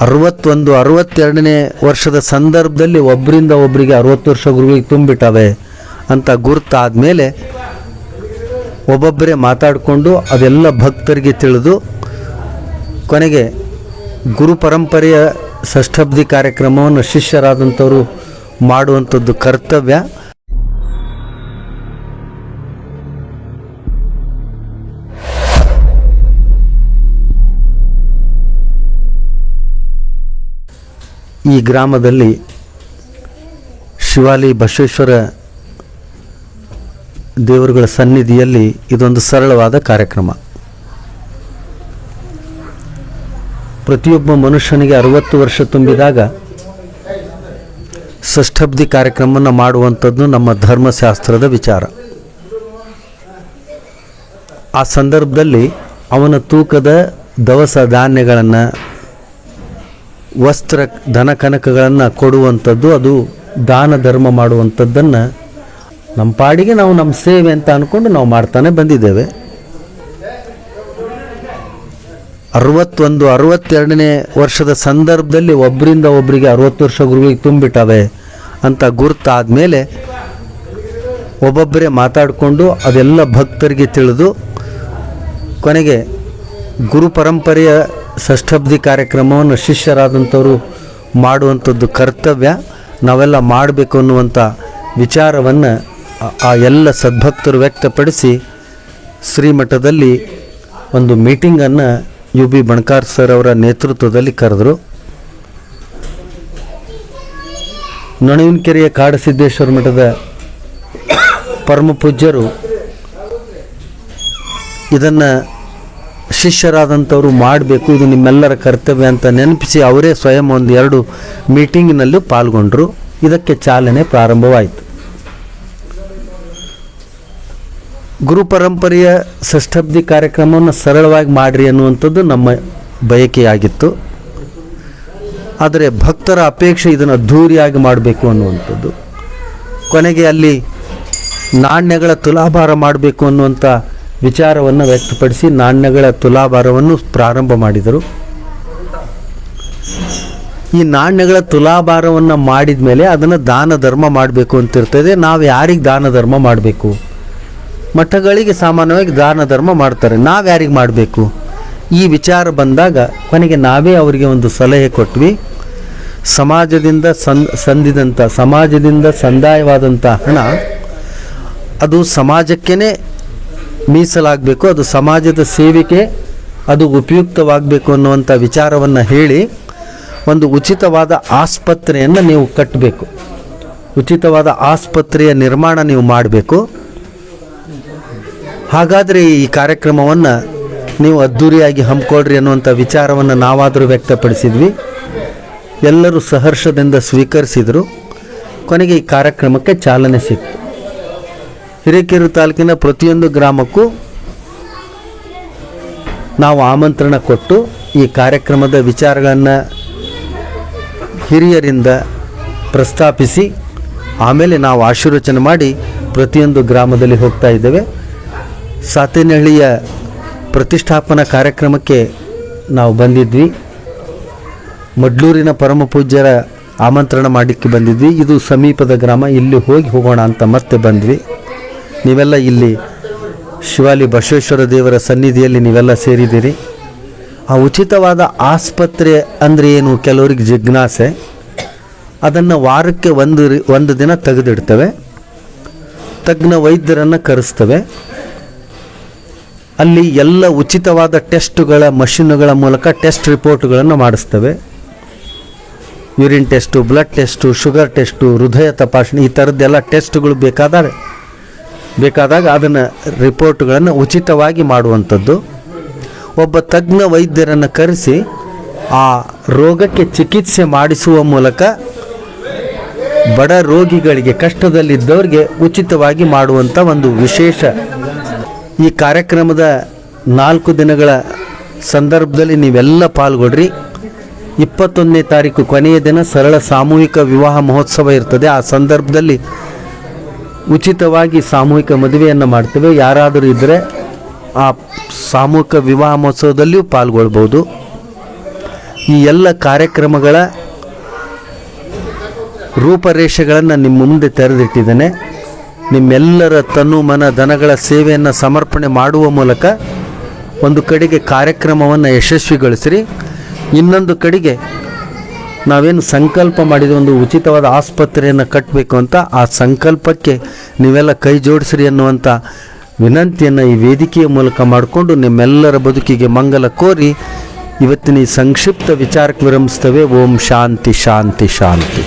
62ನೇ ವರ್ಷದ ಸಂದರ್ಭದಲ್ಲಿ ಒಬ್ಬರಿಂದ ಒಬ್ಬರಿಗೆ 60 ವರ್ಷ ಗುರುಗಳಿಗೆ ತುಂಬಿಟ್ಟವೆ ಅಂತ ಗುರುತಾದ ಮೇಲೆ ಒಬ್ಬೊಬ್ಬರೇ ಮಾತಾಡಿಕೊಂಡು ಅದೆಲ್ಲ ಭಕ್ತರಿಗೆ ತಿಳಿದು ಕೊನೆಗೆ ಗುರು ಪರಂಪರೆಯ ಷಷ್ಠಬ್ದಿ ಕಾರ್ಯಕ್ರಮವನ್ನು ಶಿಷ್ಯರಾದಂಥವರು ಮಾಡುವಂಥದ್ದು ಕರ್ತವ್ಯ. ಈ ಗ್ರಾಮದಲ್ಲಿ ಶಿವಾಲಿ ಬಸವೇಶ್ವರ ದೇವರುಗಳ ಸನ್ನಿಧಿಯಲ್ಲಿ ಇದೊಂದು ಸರಳವಾದ ಕಾರ್ಯಕ್ರಮ. ಪ್ರತಿಯೊಬ್ಬ ಮನುಷ್ಯನಿಗೆ 60 ವರ್ಷ ತುಂಬಿದಾಗ ಷಷ್ಠಬ್ದಿ ಕಾರ್ಯಕ್ರಮವನ್ನು ಮಾಡುವಂಥದ್ದು ನಮ್ಮ ಧರ್ಮಶಾಸ್ತ್ರದ ವಿಚಾರ. ಆ ಸಂದರ್ಭದಲ್ಲಿ ಅವನ ತೂಕದ ದವಸ ಧಾನ್ಯಗಳನ್ನು, ವಸ್ತ್ರ, ಧನ ಕನಕಗಳನ್ನು ಕೊಡುವಂಥದ್ದು, ಅದು ದಾನ ಧರ್ಮ ಮಾಡುವಂಥದ್ದನ್ನು ನಮ್ಮ ಪಾಡಿಗೆ ನಾವು ನಮ್ಮ ಸೇವೆ ಅಂತ ಅಂದ್ಕೊಂಡು ನಾವು ಮಾಡ್ತಾನೆ ಬಂದಿದ್ದೇವೆ. 62ನೇ ವರ್ಷದ ಸಂದರ್ಭದಲ್ಲಿ ಒಬ್ಬರಿಂದ ಒಬ್ಬರಿಗೆ 60 ವರ್ಷ ಗುರುಗಳಿಗೆ ತುಂಬಿಟ್ಟವೆ ಅಂತ ಗುರುತಾದ ಮೇಲೆ ಒಬ್ಬೊಬ್ಬರೇ ಮಾತಾಡಿಕೊಂಡು ಅದೆಲ್ಲ ಭಕ್ತರಿಗೆ ತಿಳಿದು ಕೊನೆಗೆ ಗುರು ಪರಂಪರೆಯ ಷಷ್ಠಬ್ದಿ ಕಾರ್ಯಕ್ರಮವನ್ನು ಶಿಷ್ಯರಾದಂಥವರು ಮಾಡುವಂಥದ್ದು ಕರ್ತವ್ಯ. ನಾವೆಲ್ಲ ಮಾಡಬೇಕು ಅನ್ನುವಂಥ ವಿಚಾರವನ್ನು ಆ ಎಲ್ಲ ಸದ್ಭಕ್ತರು ವ್ಯಕ್ತಪಡಿಸಿ ಶ್ರೀಮಠದಲ್ಲಿ ಒಂದು ಮೀಟಿಂಗನ್ನು UB ಬಣಕಾರ್ ಸರ್ ಅವರ ನೇತೃತ್ವದಲ್ಲಿ ಕರೆದರು. ನೊಣವಿನಕೆರೆಯ ಕಾಡಸಿದ್ದೇಶ್ವರ ಮಠದ ಪರಮ ಪೂಜ್ಯರು ಇದನ್ನು ಶಿಷ್ಯರಾದಂಥವರು ಮಾಡಬೇಕು, ಇದು ನಿಮ್ಮೆಲ್ಲರ ಕರ್ತವ್ಯ ಅಂತ ನೆನಪಿಸಿ ಅವರೇ ಸ್ವಯಂ ಒಂದು 2 ಮೀಟಿಂಗಿನಲ್ಲೂ ಪಾಲ್ಗೊಂಡರು. ಇದಕ್ಕೆ ಚಾಲನೆ ಪ್ರಾರಂಭವಾಯಿತು. ಗುರು ಪರಂಪರೆಯ ಷಷ್ಠಬ್ದಿ ಕಾರ್ಯಕ್ರಮವನ್ನು ಸರಳವಾಗಿ ಮಾಡಿರಿ ಅನ್ನುವಂಥದ್ದು ನಮ್ಮ ಬಯಕೆಯಾಗಿತ್ತು. ಆದರೆ ಭಕ್ತರ ಅಪೇಕ್ಷೆ ಇದನ್ನು ಅದ್ಧೂರಿಯಾಗಿ ಮಾಡಬೇಕು ಅನ್ನುವಂಥದ್ದು. ಕೊನೆಗೆ ಅಲ್ಲಿ ನಾಣ್ಯಗಳ ತುಲಾಭಾರ ಮಾಡಬೇಕು ಅನ್ನುವಂಥ ವಿಚಾರವನ್ನು ವ್ಯಕ್ತಪಡಿಸಿ ನಾಣ್ಯಗಳ ತುಲಾಭಾರವನ್ನು ಪ್ರಾರಂಭ ಮಾಡಿದರು. ಈ ನಾಣ್ಯಗಳ ತುಲಾಭಾರವನ್ನು ಮಾಡಿದ ಮೇಲೆ ಅದನ್ನು ದಾನ ಧರ್ಮ ಮಾಡಬೇಕು ಅಂತಿರ್ತದೆ. ನಾವು ಯಾರಿಗೆ ದಾನ ಧರ್ಮ ಮಾಡಬೇಕು? ಮಠಗಳಿಗೆ ಸಾಮಾನ್ಯವಾಗಿ ದಾನ ಧರ್ಮ ಮಾಡ್ತಾರೆ, ನಾವು ಯಾರಿಗೆ ಮಾಡಬೇಕು? ಈ ವಿಚಾರ ಬಂದಾಗ ಕೊನೆಗೆ ನಾವೇ ಅವರಿಗೆ ಒಂದು ಸಲಹೆ ಕೊಟ್ವಿ. ಸಮಾಜದಿಂದ ಸಮಾಜದಿಂದ ಸಂದಾಯವಾದಂಥ ಹಣ ಅದು ಸಮಾಜಕ್ಕೇ ಮೀಸಲಾಗಬೇಕು, ಅದು ಸಮಾಜದ ಸೇವೆಗೆ ಅದು ಉಪಯುಕ್ತವಾಗಬೇಕು ಅನ್ನುವಂಥ ವಿಚಾರವನ್ನು ಹೇಳಿ ಒಂದು ಉಚಿತವಾದ ಆಸ್ಪತ್ರೆಯನ್ನು ನೀವು ಕಟ್ಟಬೇಕು, ಉಚಿತವಾದ ಆಸ್ಪತ್ರೆಯ ನಿರ್ಮಾಣ ನೀವು ಮಾಡಬೇಕು. ಹಾಗಾದರೆ ಈ ಕಾರ್ಯಕ್ರಮವನ್ನು ನೀವು ಅದ್ಧೂರಿಯಾಗಿ ಹಮ್ಮಿಕೊಳ್ರಿ ಅನ್ನುವಂಥ ವಿಚಾರವನ್ನು ನಾವಾದರೂ ವ್ಯಕ್ತಪಡಿಸಿದ್ವಿ. ಎಲ್ಲರೂ ಸಹರ್ಷದಿಂದ ಸ್ವೀಕರಿಸಿದರು. ಕೊನೆಗೆ ಈ ಕಾರ್ಯಕ್ರಮಕ್ಕೆ ಚಾಲನೆ ಸಿಕ್ತು. ಹಿರೇಕೆರೂರು ತಾಲೂಕಿನ ಪ್ರತಿಯೊಂದು ಗ್ರಾಮಕ್ಕೂ ನಾವು ಆಮಂತ್ರಣ ಕೊಟ್ಟು ಈ ಕಾರ್ಯಕ್ರಮದ ವಿಚಾರಗಳನ್ನು ಹಿರಿಯರಿಂದ ಪ್ರಸ್ತಾಪಿಸಿ ಆಮೇಲೆ ನಾವು ಆಶೀರ್ವಚನೆ ಮಾಡಿ ಪ್ರತಿಯೊಂದು ಗ್ರಾಮದಲ್ಲಿ ಹೋಗ್ತಾ ಇದ್ದೇವೆ. ಸಾತೇನಹಳ್ಳಿಯ ಪ್ರತಿಷ್ಠಾಪನಾ ಕಾರ್ಯಕ್ರಮಕ್ಕೆ ನಾವು ಬಂದಿದ್ವಿ. ಮಡ್ಲೂರಿನ ಪರಮ ಪೂಜ್ಯರ ಆಮಂತ್ರಣ ಮಾಡಲಿಕ್ಕೆ ಬಂದಿದ್ವಿ. ಇದು ಸಮೀಪದ ಗ್ರಾಮ, ಇಲ್ಲಿ ಹೋಗೋಣ ಅಂತ ಮತ್ತೆ ಬಂದ್ವಿ. ನೀವೆಲ್ಲ ಇಲ್ಲಿ ಶಿವಾಲಿ ಬಸವೇಶ್ವರ ದೇವರ ಸನ್ನಿಧಿಯಲ್ಲಿ ನೀವೆಲ್ಲ ಸೇರಿದ್ದೀರಿ. ಆ ಉಚಿತವಾದ ಆಸ್ಪತ್ರೆ ಅಂದರೆ ಏನು? ಕೆಲವರಿಗೆ ಜಿಜ್ಞಾಸೆ. ಅದನ್ನು ವಾರಕ್ಕೆ ಒಂದು ದಿನ ತೆಗೆದಿಡ್ತೇವೆ. ತಜ್ಞ ವೈದ್ಯರನ್ನು ಕರೆಸ್ತೇವೆ. ಅಲ್ಲಿ ಎಲ್ಲ ಉಚಿತವಾದ ಟೆಸ್ಟುಗಳ ಮಷಿನ್ನುಗಳ ಮೂಲಕ ಟೆಸ್ಟ್ ರಿಪೋರ್ಟ್ಗಳನ್ನು ಮಾಡಿಸ್ತೇವೆ. Urine test, blood test, sugar test, ಹೃದಯ ತಪಾಸಣೆ, ಈ ಥರದ್ದೆಲ್ಲ ಟೆಸ್ಟ್ಗಳು ಬೇಕಾದಾಗ ಅದನ್ನು ರಿಪೋರ್ಟ್ಗಳನ್ನು ಉಚಿತವಾಗಿ ಮಾಡುವಂಥದ್ದು. ಒಬ್ಬ ತಜ್ಞ ವೈದ್ಯರನ್ನು ಕರೆಸಿ ಆ ರೋಗಕ್ಕೆ ಚಿಕಿತ್ಸೆ ಮಾಡಿಸುವ ಮೂಲಕ ಬಡ ರೋಗಿಗಳಿಗೆ, ಕಷ್ಟದಲ್ಲಿದ್ದವರಿಗೆ ಉಚಿತವಾಗಿ ಮಾಡುವಂಥ ಒಂದು ವಿಶೇಷ ಈ ಕಾರ್ಯಕ್ರಮದ 4 ದಿನಗಳ ಸಂದರ್ಭದಲ್ಲಿ ನೀವೆಲ್ಲ ಪಾಲ್ಗೊಳ್ರಿ. 21ನೇ ತಾರೀಕು ಕೊನೆಯ ದಿನ ಸರಳ ಸಾಮೂಹಿಕ ವಿವಾಹ ಮಹೋತ್ಸವ ಇರ್ತದೆ. ಆ ಸಂದರ್ಭದಲ್ಲಿ ಉಚಿತವಾಗಿ ಸಾಮೂಹಿಕ ಮದುವೆಯನ್ನು ಮಾಡ್ತೇವೆ. ಯಾರಾದರೂ ಇದ್ದರೆ ಆ ಸಾಮೂಹಿಕ ವಿವಾಹ ಮಹೋತ್ಸವದಲ್ಲಿಯೂ ಪಾಲ್ಗೊಳ್ಬೋದು. ಈ ಎಲ್ಲ ಕಾರ್ಯಕ್ರಮಗಳ ರೂಪರೇಷೆಗಳನ್ನು ನಿಮ್ಮ ಮುಂದೆ ತೆರೆದಿಟ್ಟಿದ್ದೇನೆ. ನಿಮ್ಮೆಲ್ಲರ ತನು ಮನ ಧನಗಳ ಸೇವೆಯನ್ನು ಸಮರ್ಪಣೆ ಮಾಡುವ ಮೂಲಕ ಒಂದು ಕಡೆಗೆ ಕಾರ್ಯಕ್ರಮವನ್ನು ಯಶಸ್ವಿಗೊಳಿಸಿರಿ. ಇನ್ನೊಂದು ಕಡೆಗೆ ನಾವೇನು ಸಂಕಲ್ಪ ಮಾಡಿದ ಒಂದು ಉಚಿತವಾದ ಆಸ್ಪತ್ರೆಯನ್ನು ಕಟ್ಟಬೇಕು ಅಂತ ಆ ಸಂಕಲ್ಪಕ್ಕೆ ನೀವೆಲ್ಲ ಕೈ ಜೋಡಿಸ್ರಿ ಅನ್ನುವಂಥ ವಿನಂತಿಯನ್ನು ಈ ವೇದಿಕೆಯ ಮೂಲಕ ಮಾಡಿಕೊಂಡು ನಿಮ್ಮೆಲ್ಲರ ಬದುಕಿಗೆ ಮಂಗಲ ಕೋರಿ ಇವತ್ತಿನ ಈ ಸಂಕ್ಷಿಪ್ತ ವಿಚಾರಕ್ಕೆ ವಿರಮಿಸ್ತೇವೆ. ಓಂ ಶಾಂತಿ ಶಾಂತಿ ಶಾಂತಿ.